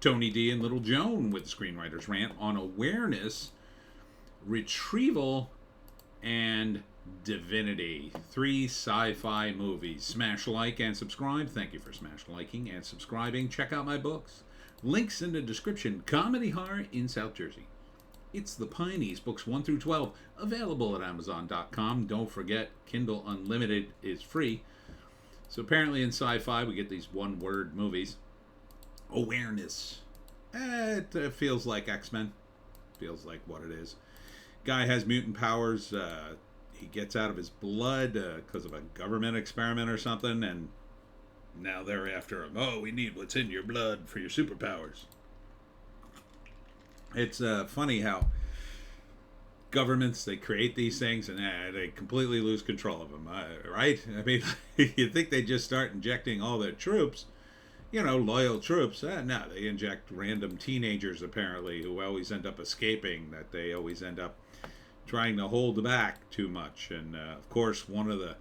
Tony D and Little Joan with Screenwriter's Rant on awareness, Retrieval, and Divinity. 3 sci-fi movies. Smash like and subscribe. Thank you for smash liking and subscribing. Check out my books. Links in the description. Comedy Horror in South Jersey. It's the Pineys, books 1 through 12, available at Amazon.com. Don't forget, Kindle Unlimited is free. So apparently in sci-fi, we get these one-word movies. Awareness. It feels like X-Men. Feels like what it is. Guy has mutant powers. He gets out of his blood because of a government experiment or something, and now they're after him. Oh, we need what's in your blood for your superpowers. It's funny how governments, they create these things and they completely lose control of them, right? I mean, you'd think they just start injecting all their troops, loyal troops. No, they inject random teenagers, apparently, who always end up escaping, that they always end up trying to hold back too much. And, of course, one of the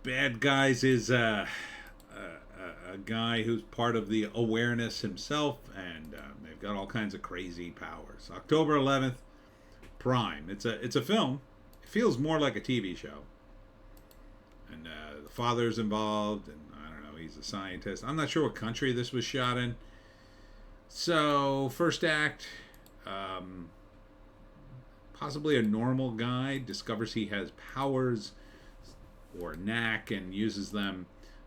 bad guys is a guy who's part of the awareness himself, and they've got all kinds of crazy powers. October 11th, Prime. It's a film. It feels more like a TV show. And the father's involved, and I don't know, he's a scientist. I'm not sure what country this was shot in. So, first act, possibly a normal guy discovers he has powers or knack and uses them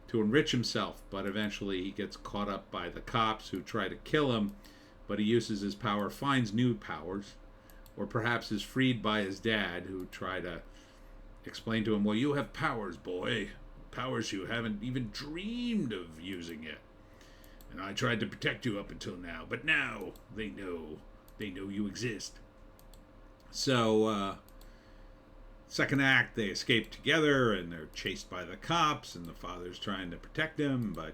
to enrich himself, but eventually he gets caught up by the cops who try to kill him, but he uses his power, finds new powers, or perhaps is freed by his dad, who try to explain to him, well, you have powers, boy, powers you haven't even dreamed of using yet, and I tried to protect you up until now, but now they know you exist. So, second act, they escape together, and they're chased by the cops, and the father's trying to protect him, but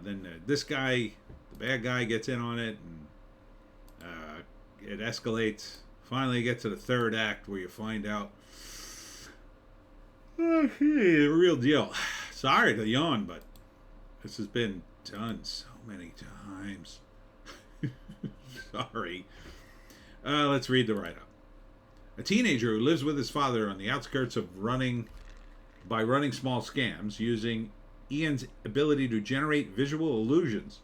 then this guy, the bad guy, gets in on it, and it escalates. Finally, you get to the third act, where you find out the real deal. Sorry to yawn, but this has been done so many times. Sorry. Let's read the write-up. A teenager who lives with his father on the outskirts of running small scams using Ian's ability to generate visual illusions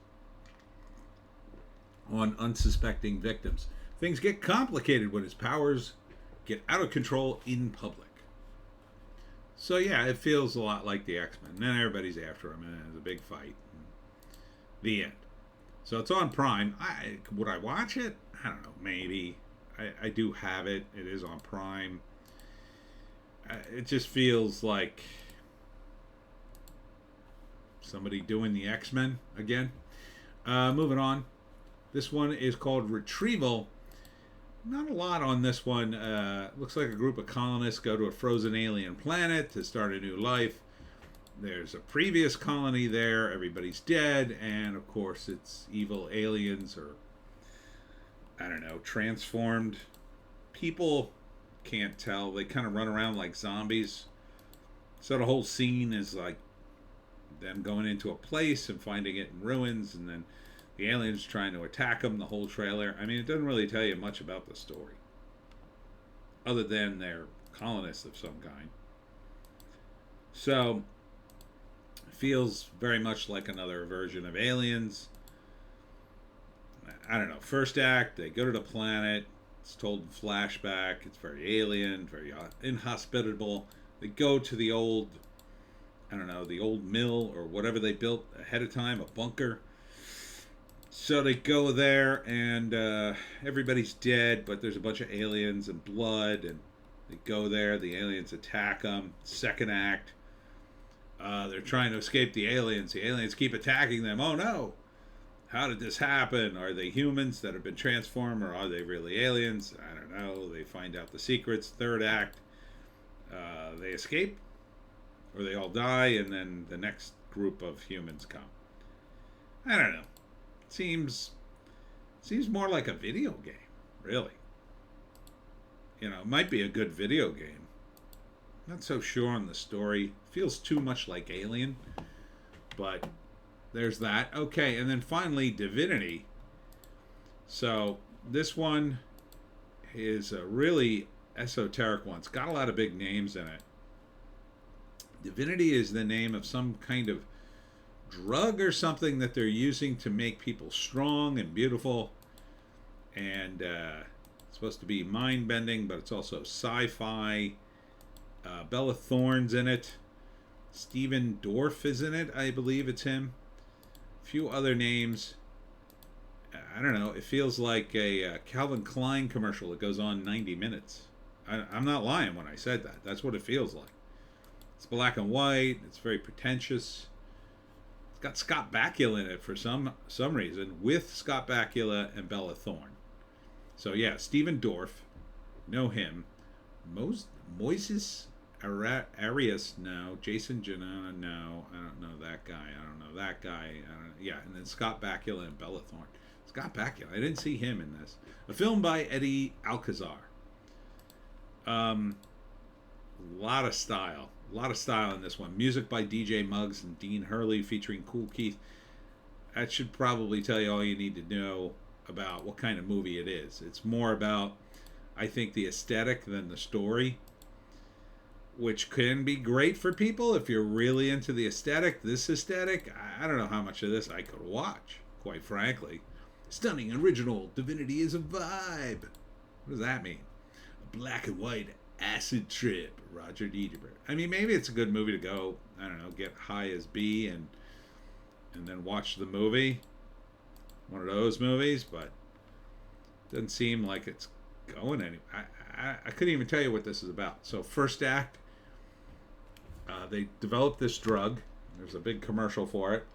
on unsuspecting victims. Things get complicated when his powers get out of control in public. So yeah, it feels a lot like the X-Men. Then everybody's after him, and there's a big fight. The end. So it's on Prime. Would I watch it? I don't know. Maybe. I do have it. It is on Prime. It just feels like somebody doing the X-Men again. Moving on. This one is called Retrieval. Not a lot on this one. Looks like a group of colonists go to a frozen alien planet to start a new life. There's a previous colony there. Everybody's dead. And, of course, it's evil aliens or, I don't know, transformed people. Can't tell. They kind of run around like zombies. So the whole scene is like them going into a place and finding it in ruins, and then the aliens trying to attack them, the whole trailer. I mean, it doesn't really tell you much about the story, other than they're colonists of some kind. So, it feels very much like another version of Aliens. I don't know. First act, they go to the planet. It's told in flashback. It's very alien, very inhospitable. They go to the old, the old mill or whatever they built ahead of time, a bunker. So they go there, and everybody's dead, but there's a bunch of aliens and blood, and they go there. The aliens attack them. Second act, they're trying to escape the aliens. The aliens keep attacking them. Oh, no. How did this happen? Are they humans that have been transformed, or are they really aliens? I don't know. They find out the secrets. Third act, they escape, or they all die, and then the next group of humans come. I don't know. Seems more like a video game, really. It might be a good video game. Not so sure on the story. Feels too much like Alien, but there's that. Okay, and then finally, Divinity. So this one is a really esoteric one. It's got a lot of big names in it. Divinity is the name of some kind of drug or something that they're using to make people strong and beautiful. And it's supposed to be mind-bending, but it's also sci-fi. Bella Thorne's in it. Steven Dorff is in it. I believe it's him. A few other names. I don't know. It feels like a Calvin Klein commercial that goes on 90 minutes. I'm not lying when I said that. That's what it feels like. It's black and white. It's very pretentious. It's got Scott Bakula in it for some reason, with Scott Bakula and Bella Thorne. So yeah, Steven Dorff, know him. Moises Arias, no. Jason Janana, no. I don't know that guy. I don't know that guy. Yeah, and then Scott Bakula and Bella Thorne. Scott Bakula, I didn't see him in this. A film by Eddie Alcazar. Lot of style in this one. Music by DJ Muggs and Dean Hurley featuring Kool Keith. That should probably tell you all you need to know about what kind of movie it is. It's more about, I think, the aesthetic than the story, which can be great for people if you're really into the aesthetic. This aesthetic, I don't know how much of this I could watch, quite frankly. Stunning original Divinity is a vibe. What does that mean? A black and white acid trip. Roger Dederbert. I mean, maybe it's a good movie to go, I don't know, get high as B and then watch the movie. One of those movies, but it doesn't seem like it's going anywhere. I couldn't even tell you what this is about. So first act, they developed this drug. There's a big commercial for it.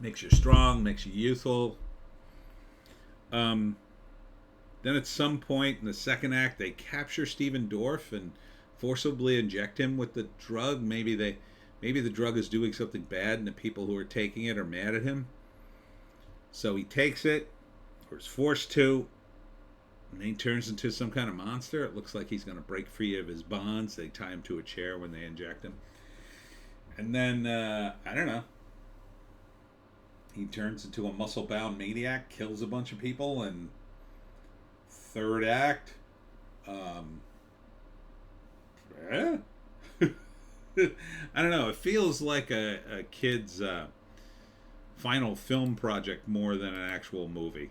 Makes you strong, makes you youthful. Then at some point in the second act, they capture Steven Dorff and forcibly inject him with the drug. Maybe the drug is doing something bad, and the people who are taking it are mad at him. So he takes it, or is forced to, and then he turns into some kind of monster. It looks like he's going to break free of his bonds. They tie him to a chair when they inject him. And then, I don't know. He turns into a muscle-bound maniac, kills a bunch of people, and third act, I don't know. It feels like a kid's final film project more than an actual movie.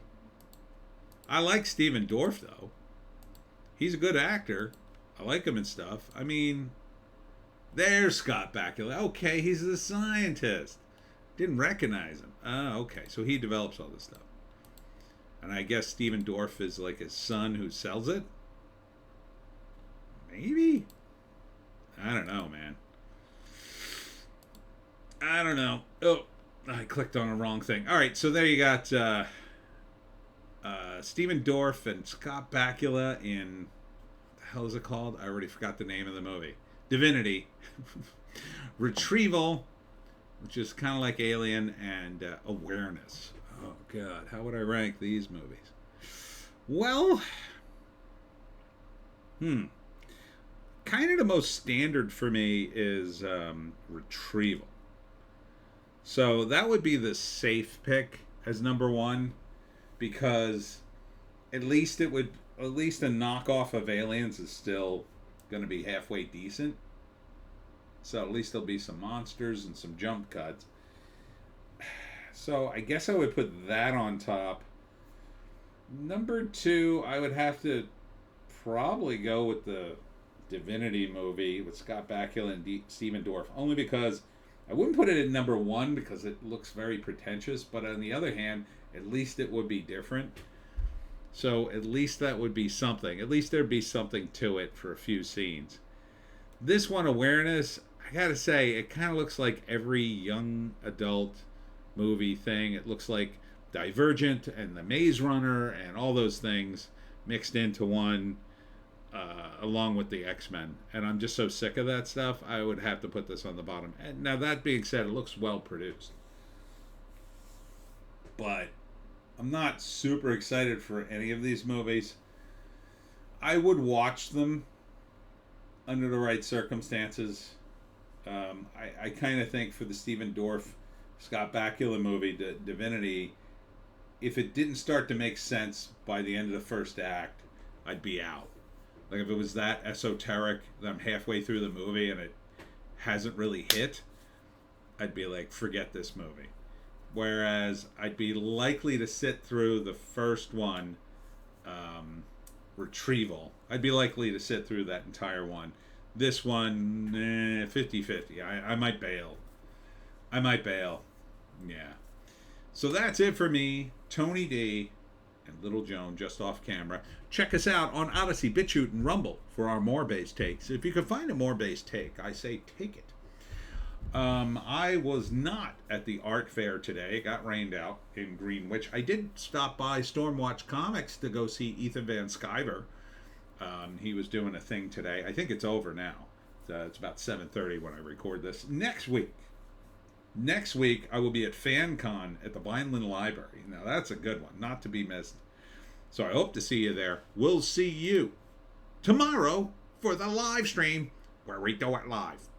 I like Steven Dorff, though. He's a good actor. I like him and stuff. I mean, there's Scott Bakula. Okay, he's the scientist. Didn't recognize him. Oh, okay. So he develops all this stuff. And I guess Steven Dorff is like his son who sells it? Maybe? I don't know, man. I don't know. Oh, I clicked on the wrong thing. All right, so there you got Steven Dorff and Scott Bakula in... What the hell is it called? I already forgot the name of the movie. Divinity. Retrieval, which is kind of like Alien, and Awareness. Oh, God. How would I rank these movies? Well, kind of the most standard for me is Retrieval. So that would be the safe pick as number one, because at least a knockoff of Aliens is still going to be halfway decent. So at least there'll be some monsters and some jump cuts. So I guess I would put that on top. Number two, I would have to probably go with the Divinity movie with Scott Bakula and Steven Dorff. Only because I wouldn't put it at number one because it looks very pretentious. But on the other hand, at least it would be different. So at least that would be something. At least there'd be something to it for a few scenes. This one, Awareness, I gotta say, it kind of looks like every young adult movie thing. It looks like Divergent and The Maze Runner and all those things mixed into one, along with the X-Men. And I'm just so sick of that stuff, I would have to put this on the bottom. And now, that being said, it looks well produced. But I'm not super excited for any of these movies. I would watch them under the right circumstances. I kind of think for the Steven Dorff Scott Bakula movie, Divinity, if it didn't start to make sense by the end of the first act, I'd be out. Like if it was that esoteric that I'm halfway through the movie and it hasn't really hit, I'd be like, forget this movie. Whereas I'd be likely to sit through the first one, Retrieval. I'd be likely to sit through that entire one. This one, 50-50. I might bail. Yeah. So that's it for me, Tony D, and Little Joan just off camera. Check us out on Odysee, Bitchute, and Rumble for our more-based takes. If you can find a more-based take, I say take it. I was not at the art fair today. It got rained out in Greenwich. I did stop by Stormwatch Comics to go see Ethan Van Sciver. He was doing a thing today. I think it's over now. It's about 7:30 when I record this. Next week, I will be at FanCon at the Vineland Library. Now, that's a good one, not to be missed. So I hope to see you there. We'll see you tomorrow for the live stream where we do it live.